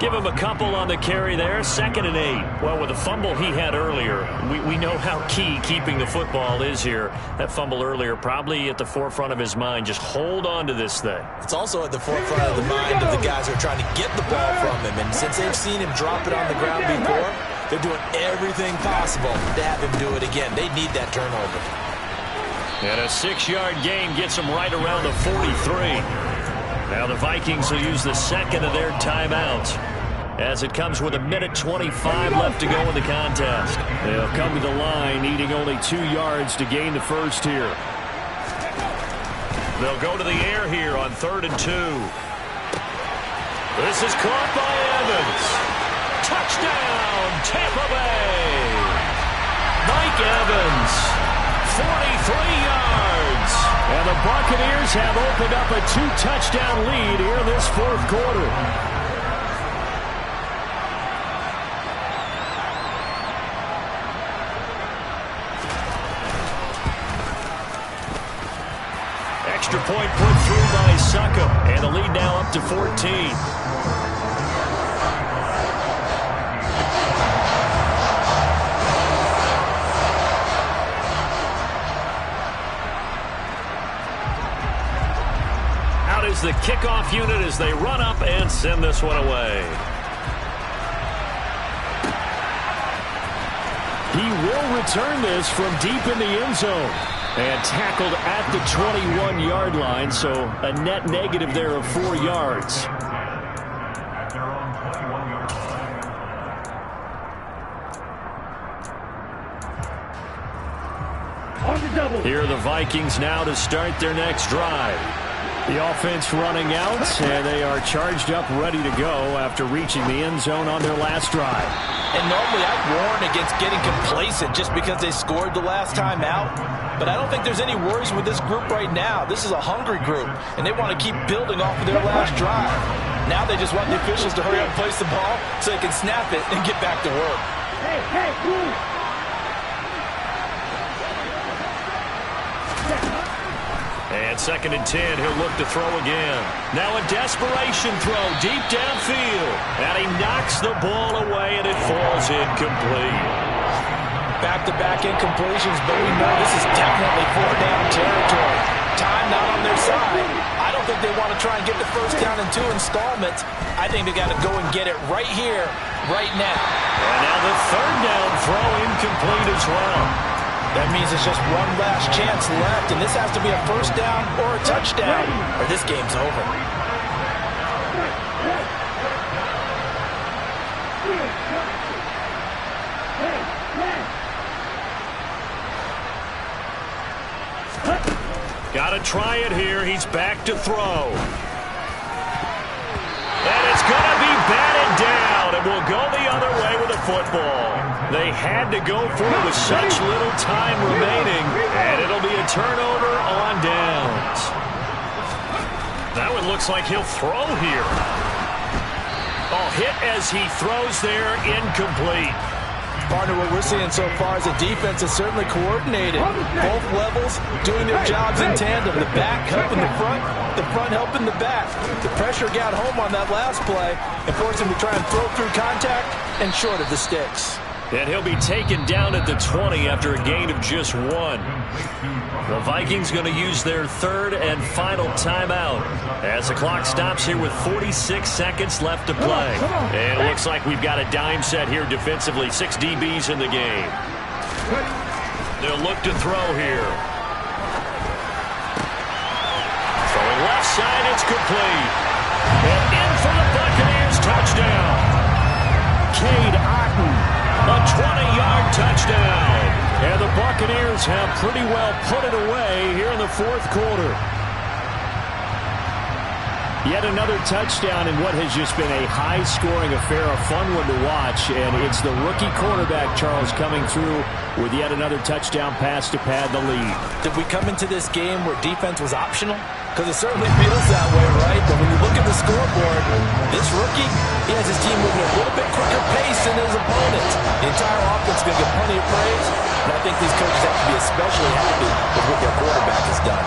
Give him a couple on the carry there. 2nd and 8. Well, with the fumble he had earlier, we know how key keeping the football is here. That fumble earlier probably at the forefront of his mind. Just hold on to this thing. It's also at the forefront of the mind of the guys who are trying to get the ball from him. And since they've seen him drop it on the ground before, they're doing everything possible to have him do it again. They need that turnover. And a 6-yard gain gets him right around the 43. Now the Vikings will use the second of their timeouts as it comes with 1:25 left to go in the contest. They'll come to the line needing only 2 yards to gain the first here. They'll go to the air here on 3rd and 2. This is caught by Evans. Touchdown, Tampa Bay. Mike Evans, 43 yards. And the Buccaneers have opened up a 2-touchdown lead here in this fourth quarter. Extra point put through by Succop. And the lead now up to 14. Is the kickoff unit as they run up and send this one away. He will return this from deep in the end zone. And tackled at the 21-yard line, so a net negative there of 4 yards. Here are the Vikings now to start their next drive. The offense running out, and they are charged up, ready to go after reaching the end zone on their last drive. And normally I'd warn against getting complacent just because they scored the last time out. But I don't think there's any worries with this group right now. This is a hungry group, and they want to keep building off of their last drive. Now they just want the officials to hurry up and place the ball so they can snap it and get back to work. Hey, move! And 2nd and 10, he'll look to throw again. Now a desperation throw deep downfield. And he knocks the ball away, and it falls incomplete. Back-to-back incompletions, but we know this is definitely 4-down territory. Time not on their side. I don't think they want to try and get the first down in 2 installments. I think they got to go and get it right here, right now. And now the 3rd down throw incomplete as well. That means there's just one last chance left, and this has to be a first down or a touchdown, or this game's over. Got to try it here. He's back to throw. And it's going to be batted down, and will go the other way with the football. They had to go for it with such little time remaining, and it'll be a turnover on downs. That one looks like he'll throw here. Oh, hit as he throws there, incomplete. Partner, what we're seeing so far is the defense is certainly coordinated. Both levels doing their jobs in tandem. The back helping the front helping the back. The pressure got home on that last play and forced him to try and throw through contact and short of the sticks. And he'll be taken down at the 20 after a gain of just 1. The Vikings going to use their third and final timeout as the clock stops here with 46 seconds left to play. And it looks like we've got a dime set here defensively. 6 DBs in the game. They'll look to throw here. Throwing left side, it's complete. And in for the Buccaneers, touchdown. Cade Otton. A 20-yard touchdown. And the Buccaneers have pretty well put it away here in the fourth quarter. Yet another touchdown in what has just been a high-scoring affair, a fun one to watch. And it's the rookie quarterback, Charles, coming through with yet another touchdown pass to pad the lead. Did we come into this game where defense was optional? Because it certainly feels that way, right? But when you look at the scoreboard, this rookie, he has his team moving at a little bit quicker pace than his opponents. The entire offense is going to get plenty of praise, and I think these coaches have to be especially happy with what their quarterback has done.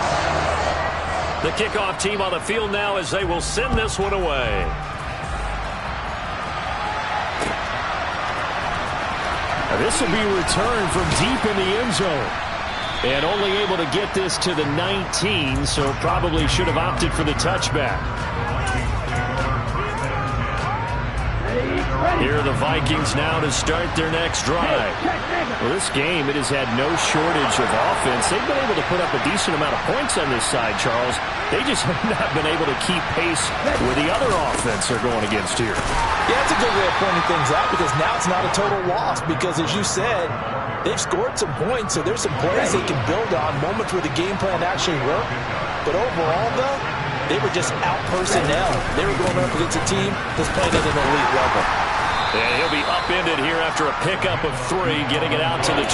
The kickoff team on the field now as they will send this one away. Now this will be returned from deep in the end zone. And only able to get this to the 19, so probably should have opted for the touchback. Here are the Vikings now to start their next drive. Well, this game, it has had no shortage of offense. They've been able to put up a decent amount of points on this side, Charles. They just have not been able to keep pace with the other offense they're going against here. Yeah, that's a good way of pointing things out because now it's not a total loss because, as you said, they've scored some points, so there's some plays they can build on, moments where the game plan actually worked. But overall, though, they were just out-personnel. They were going up against a team that's playing at an elite level. And he'll be upended here after a pickup of 3, getting it out to the 25.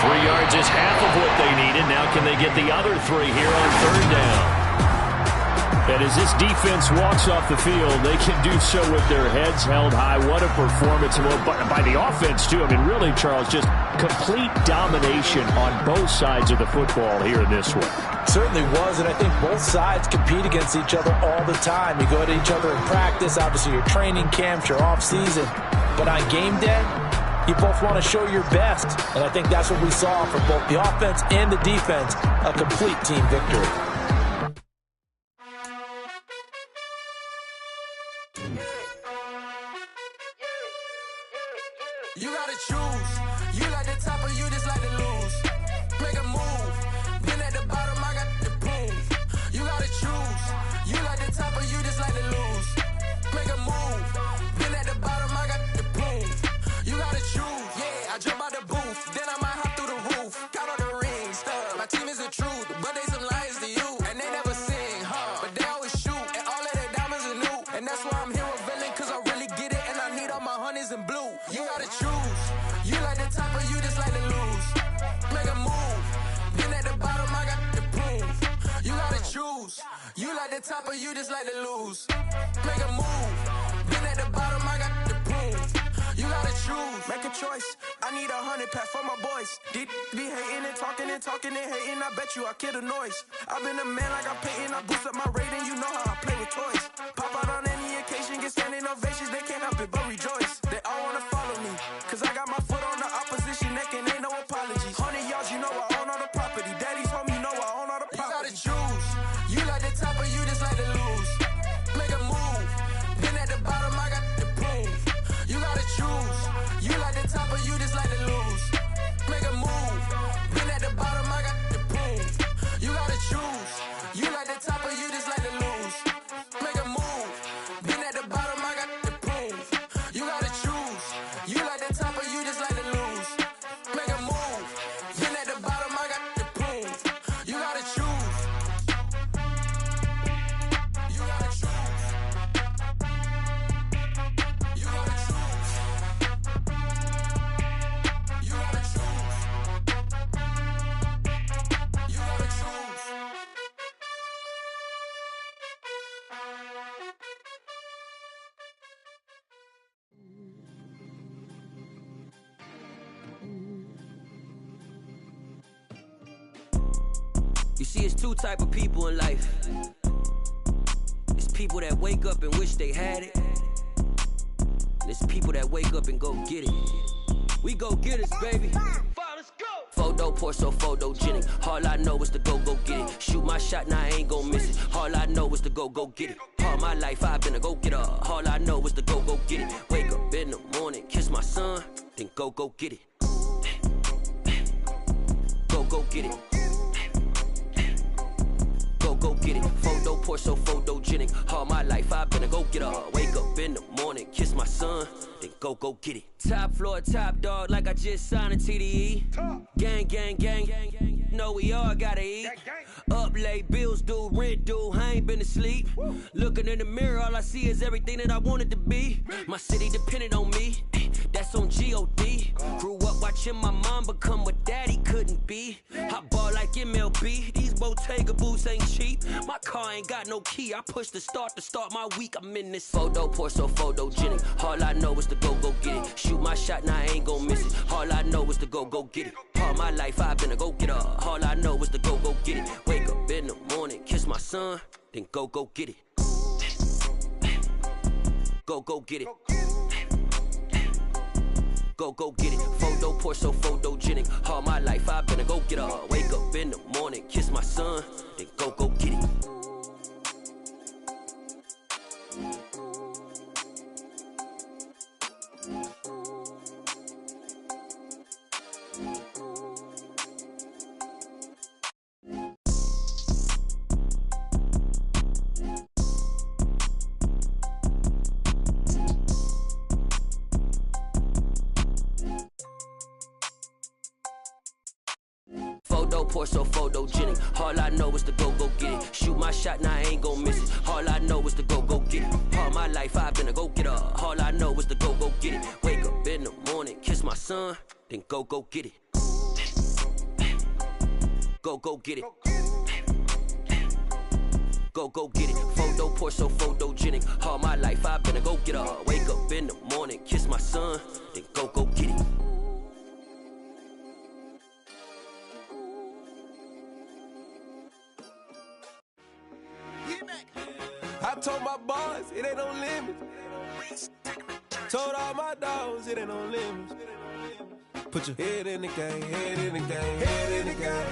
3 yards is half of what they needed. Now can they get the other 3 here on third down? And as this defense walks off the field, they can do so with their heads held high. What a performance by the offense, too. I mean, really, Charles, just complete domination on both sides of the football here in this one. Certainly was, and I think both sides compete against each other all the time. You go at each other in practice, obviously your training camps, your off-season. But on game day, you both want to show your best. And I think that's what we saw from both the offense and the defense, a complete team victory. You gotta choose. You like the top or you just like to lose. Make a move. Been at the bottom, I got the proof. You gotta choose. You like the top or you just like to lose. Make a move. Been at the bottom, I got the proof. You gotta choose. Yeah, I jump out the booth. Then I might hop through the roof. Count all the rings. My team is the truth, but they some liars to you. And they never sing, but they always shoot. And all of their diamonds are new. And that's why I'm here with villain, cause I really get it. And I need all my honeys in blue. You gotta choose. You like the top or you just like to lose. Make a move. Been at the bottom, I got the proof. You gotta choose. You like the top or you just like to lose. Make a move. Been at the bottom, I got the proof. You gotta choose. Make a choice. I need 100 pack for my boys. Be hating and talking and hating. I bet you I kill the noise. I've been a man like I'm Peyton. I boost up my rating. You know how I play with toys. Pop out on any occasion, get standing ovations. They can't help it but rejoice. They all wanna follow me, cause I got my foot on the opposition neck and ain't no apologies. 100 yards, you know I own all the property. Daddy's home, you know I own all the property. You gotta choose. You like the top or you just like to lose. Make a move. Been at the bottom, I got the proof. You gotta choose. You like the top or you just like to lose. Make You see, it's two type of people in life. It's people that wake up and wish they had it. And it's people that wake up and go get it. We go get it, baby. Photo poor, so photogenic. All I know is to go get it. Shoot my shot, now I ain't gon' miss it. All I know is to go get it. All my life I've been a go-getter. All I know is to go get it. Wake up in the morning, kiss my son, then go get it. Go get it. Go get it. Photo poor, so photogenic. All my life I've been a go-getter. Wake up in the morning, kiss my son, then go get it. Top floor, top dog, like I just signed a TDE. Gang, gang, gang, gang. Know we all gotta eat. Up late, bills due, rent due, I ain't been asleep. Looking in the mirror, all I see is everything that I wanted to be. My city depended on me, that's on G.O.D. Grew up watching my mom become what daddy couldn't be. I ball like MLB, these Bottega boots ain't cheap. My car ain't got no key, I push the start to start my week. I'm in this photo poor, so photogenic. All I know is to go get it. Shoot my shot, now I ain't gon' miss it. All I know is to go get it. All my life I've been a go-getter. All I know is to go get it. Wake up in the morning, kiss my son, then go get it. Go get it. Go get it. Photo poor, so photogenic. All my life I've been a go-getter. Wake up in the morning, kiss my son, then go get it. Photo poor, so photogenic. All I know is to go get it. Shoot my shot, now I ain't gon' miss it. All I know is to go get it. All my life I've been a go-getter. All I know is to go get it. Wake up in the morning, kiss my son, then go get it. Go get it. Go get it. Photo poor, so photogenic. All my life I've been a go-getter. Wake up in the morning, kiss my son, then go get it. I told my boys it ain't no limits. Told all my dogs it ain't no limits. Put your head in the game, head in the game, head in the game.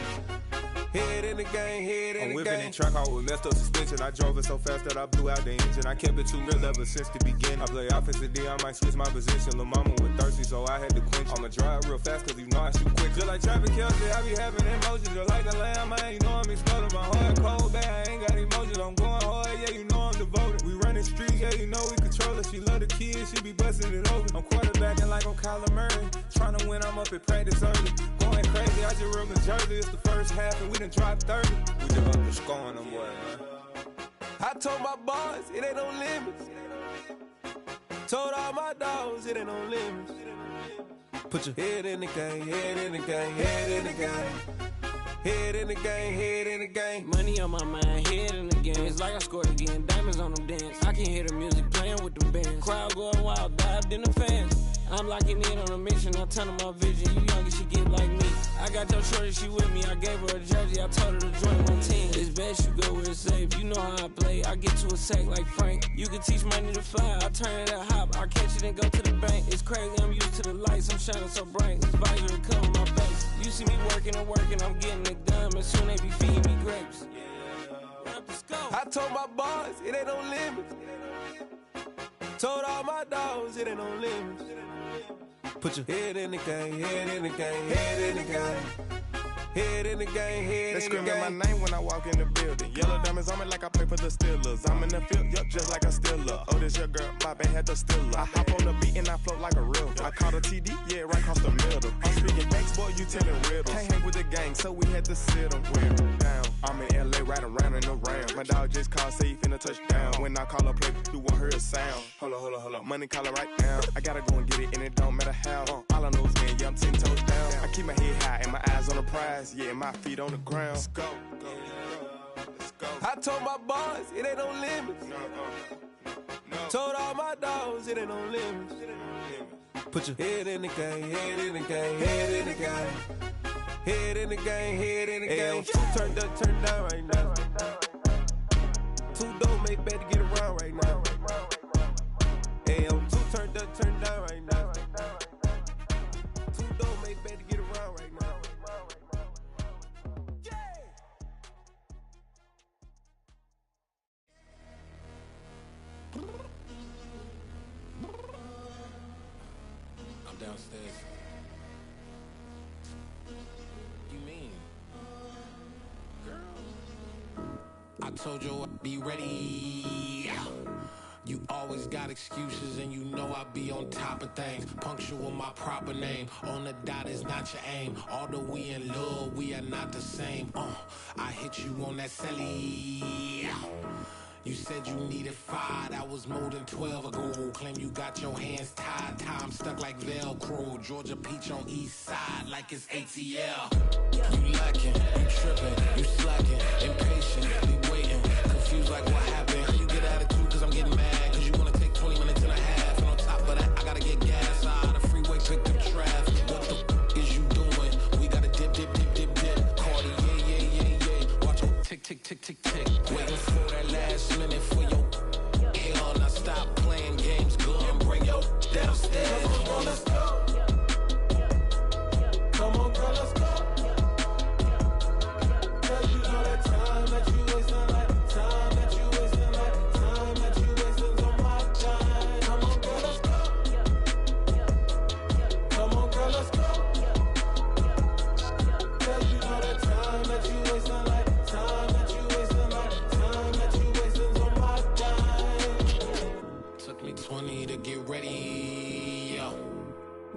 Head in the game, head in the game. I'm whipping in track, I was messed up suspension. I drove it so fast that I blew out the engine. I kept it too real ever since the beginning. I play offensive D, I might switch my position. Lil' mama was thirsty, so I had to quench. I'ma drive real fast, cause you know I shoot quick. Just like traffic Kelsey, I be having emotions. Just like the lamb, man, you know I'm exploding. My heart cold, bad, I ain't got emotions. I'm going hard, yeah, you know I'm devoted. We running streets, yeah, you know we control it. She love the kids, she be busting it open. I'm quarterbacking like I'm Kyler Murray. Trying to win, I'm up at practice early. Going crazy, I just rode the jersey. It's the first half, and we done dropped 30. We just up to scoring them, boy, man. I told my boys it ain't no limits. Told all my dogs it ain't no limits. Put your head in the game, head in the game, head in the game. Head in the game, head in the game. Money on my mind, head in the game. It's like I scored again, diamonds on them dance. I can hear the music playing with them bands. Crowd going wild, dived in the fans. I'm locking in on a mission, I tell her my vision. You young and she get like me. I got your shorty, she with me. I gave her a jersey, I told her to join my team. It's best you go where it's safe. You know how I play. I get to a sack like Frank. You can teach money to fly. I turn it at hop. I catch it and go to the bank. It's crazy, I'm used to the lights. I'm shining so bright. This visor will cover my face. You see me working and working, I'm getting it done. And soon they be feeding me grapes. I told my boys it ain't no limits. Told all my dogs it ain't no limits. Put your head in the game, head in the game, head in the game. Head in the game, head They in the game. screaming my name when I walk in the building. Yellow diamonds on me like I play for the Steelers. I'm in the field, yup, just like a Steeler. Oh, this your girl, Bobby had the Steeler. I hop on the beat and I float like a real. I caught a TD, yeah, right across the middle. I'm speaking thanks, boy, you telling riddles. Can't hang with the gang, so we had to sit them down. I'm in LA, riding around and around. My dog just called, say he finna touchdown. When I call a play, you won't hear a sound. Hold up, money caller right now. I gotta go and get it, and it don't matter how. All I know is win, yeah, I'm 10 toes down. I keep my head high and my eyes on the prize, yeah, my feet on the ground. Let's go. I told my boys it ain't no limits. Told all my dogs it ain't no limits. Put your head in the game, head in the game, head in the game. Head in the game, head in the game. Two turned up, turned down right now. Two dope make better get around right now. Two turned up, turned down right now. Two dope make better get around right now. I'm downstairs. You mean? Girl, I told you I'd be ready. You always got excuses and you know I be on top of things. Punctual my proper name. On the dot is not your aim. Although we in love, we are not the same. I hit you on that celly. You said you needed 5, that was more than 12 ago. Claim you got your hands tied, time stuck like Velcro. Georgia Peach on east side like it's ATL. You lacking, you tripping, you slacking, impatient, waiting, confused like what happened. You get attitude cause I'm getting mad, cause you wanna take 20 minutes and a half. And on top of that, I gotta get gas out of the freeway, pick up traffic. What the is you doing? We gotta dip, dip, dip, dip, dip. Cardi, yeah. Watch your tick, tick, tick, tick, tick. Waiting for that last minute for your hell. Now stop playing games, go and bring your downstairs. Come on, girl, let's go. Come on, girl, let's go. Cause you know that time that you wasting, like time that you wasting, like time that you wasting on my time. Come on, girl, let's go. Come on, girl, let's go. Cause you know that time that you wasting, like time that you wasting, like time that you wasting on my time. Took me 20 to get ready, yo.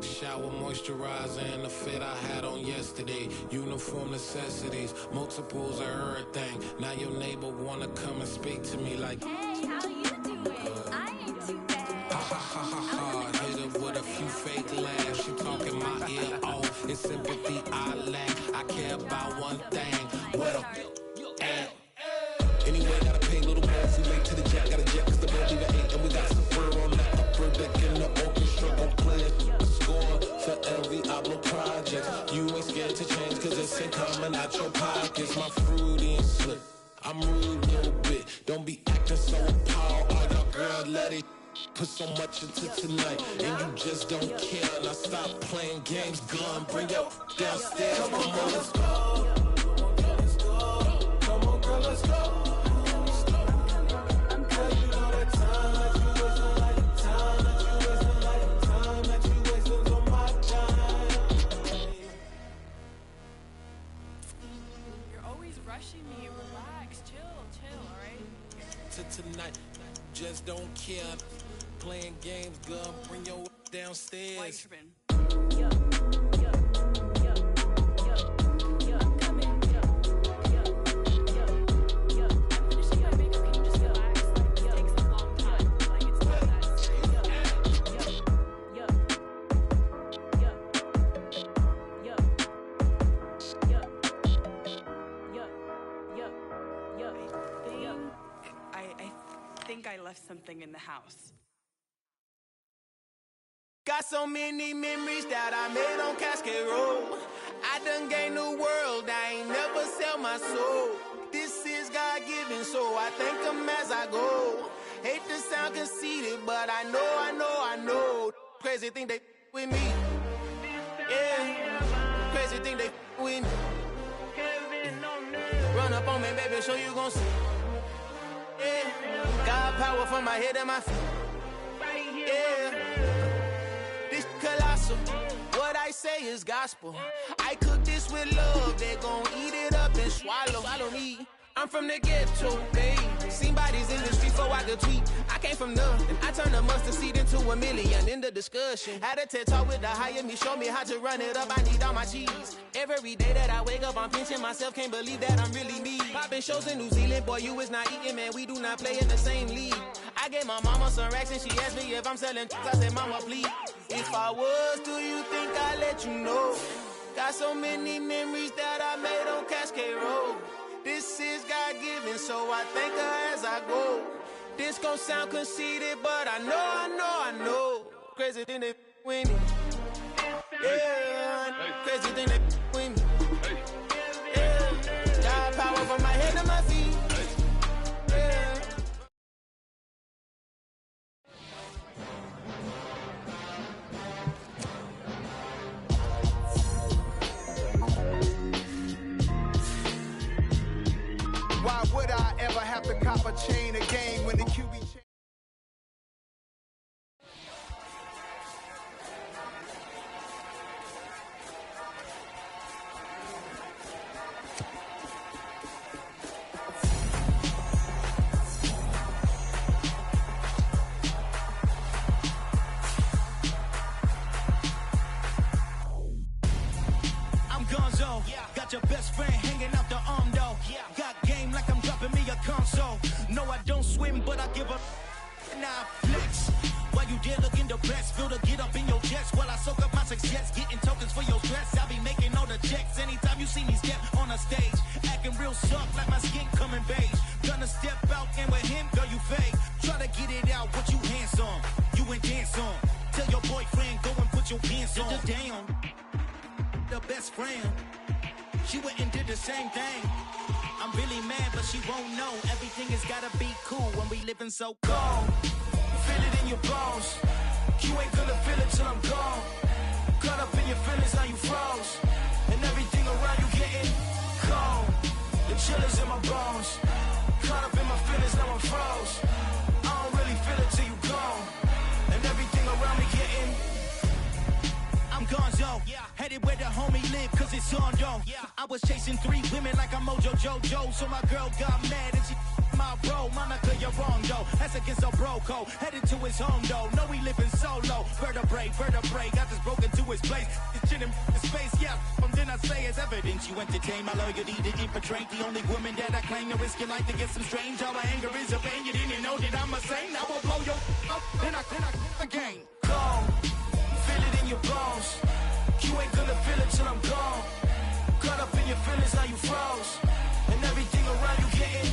Shower, moisturizer, and the fit I had on yesterday. Uniform necessities, multiples of everything. Now your neighbor wanna come and speak to me like, hey, how you doing? I ain't too bad. Ha ha ha ha ha. Hit her with a few fake laughs. She talking my ear off. It's sympathy I lack. I care about one thing. What up? Anyway, gotta pay a little more if we late to the jet. Gotta jet cause the boat leave at 8. And we got some fur on that upper deck in the orchestra. Gon' play it. Score for every Ablo project. You ain't scared to change cause it's in coming out your pockets. My fruity and slip. I'm rude a little bit. Don't be acting so appalled. Oh, y'all girl, let it put so much into tonight. And you just don't care. Now stop playing games. Gun, bring your downstairs. Come on, let's go. Come on, girl, let's go. Me, relax, chill, alright? To tonight, just don't care. Playing games, girl, bring your downstairs. Why you tripping? I'm coming. I'm finishing my makeup. Can you just relax? Like, this takes a long time. Like, it's not that serious. I think I left something in the house. Got so many memories that I made on Cascade Road. I done gained the world, I ain't never sell my soul. This is God-given, so I thank him as I go. Hate to sound conceited, but I know. Crazy thing they with me. Yeah, crazy thing they with me. Run up on me, baby, show you gon' see. Yeah, God power from my head and my feet. Yeah, this colossal. What I say is gospel. I cook this with love. They gon' eat it up and swallow me. I'm from the ghetto, babe. Seen bodies in the streets so I could tweet. I came from nothing. I turned a mustard seed into a million in the discussion. Had a TED talk with the higher me, show me how to run it up. I need all my cheese. Every day that I wake up, I'm pinching myself. Can't believe that I'm really me. Popping shows in New Zealand, boy, you is not eating, man. We do not play in the same league. I gave my mama some racks and she asked me if I'm selling. I said, mama, please. If I was, do you think I'd let you know? Got so many memories that I made on Cascade Road. This is God-given, so I thank her as I go. This gon' sound conceited, but I know. Crazy thing they with me. Yeah, crazy thing they with me. Why would I ever have to cop a chain again when the QB chain? Got your best friend hanging out the arm though. Got game like I'm dropping me a console. No, I don't swim, but I give a now flex. While you there looking depressed, feel to get up in your chest while I soak up my success, getting tokens for your stress. I'll be making all the checks anytime you see me step on a stage, acting real soft like my skin coming beige. Gonna step out and with him, girl, you fake. Try to get it out, what you handsome, you ain't dance on. Tell your boyfriend, go and put your pants on. Down, the best friend. She went and did the same thing. I'm really mad, but she won't know. Everything has gotta be cool when we living so cold. Feel it in your bones. You ain't gonna feel it till I'm gone. Caught up in your feelings, now you froze. And everything around you getting cold. The chill is in my bones. Caught up in my feelings, now I'm froze. I don't really feel it till you gone. And everything around me getting I'm gonzo, headed where the homie live, cause it's on though. I was chasing 3 women like I'm Mojo Jojo, so my girl got mad and she my bro. Monica, you're wrong though, that's against a bro code. Headed to his home though, no we living solo. Vertebrae, got this broken to his place. It's chin in space, from then I say it's evidence. You entertain my loyalty to infiltrate. The only woman that I claim to risk your life to get some strange. All my anger is a pain, you didn't know that I'm a saint. I will blow your up, then I again. Go. Feel it in your bones. You ain't gonna feel it till I'm gone. Caught up in your feelings, now you froze. And everything around you getting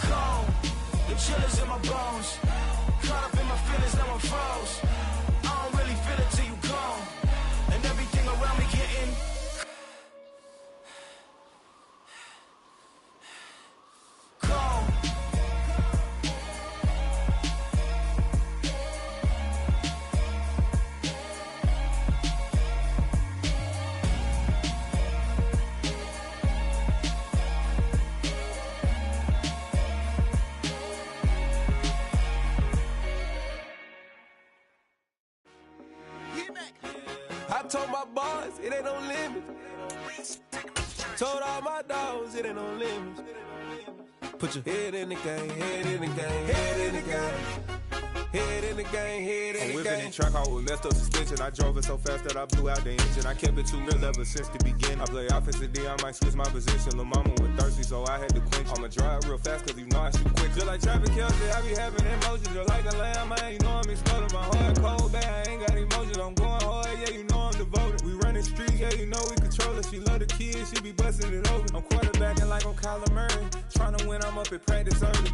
cold. The chill is in my bones. Caught up in my feelings, now I'm froze. I don't really feel it till you gone. And everything around me getting cold. I told my boys it ain't no limit. Told all my dogs it ain't no limit. Put your head in the game, head in the game, head in the game. Head in the game, head in the game. I'm whipping in track out with messed up suspension. I drove it so fast that I blew out the engine. I kept it too real ever since the beginning. I play offensive D, I might switch my position. Lil' mama was thirsty, so I had to quench. I'ma drive real fast, cause you know I shoot quick. Just like traffic Kelsey, I be having emotions. Just like a lamb, man, you know I'm exploding. My heart cold, bad, I ain't got emotions. I'm going hard, yeah, you know I'm devoted. We running streets, yeah, you know we control it. She love the kids, she be busting it over. I'm quarterbacking like I'm Kyler Murray. Tryna win, I'm up at practice early.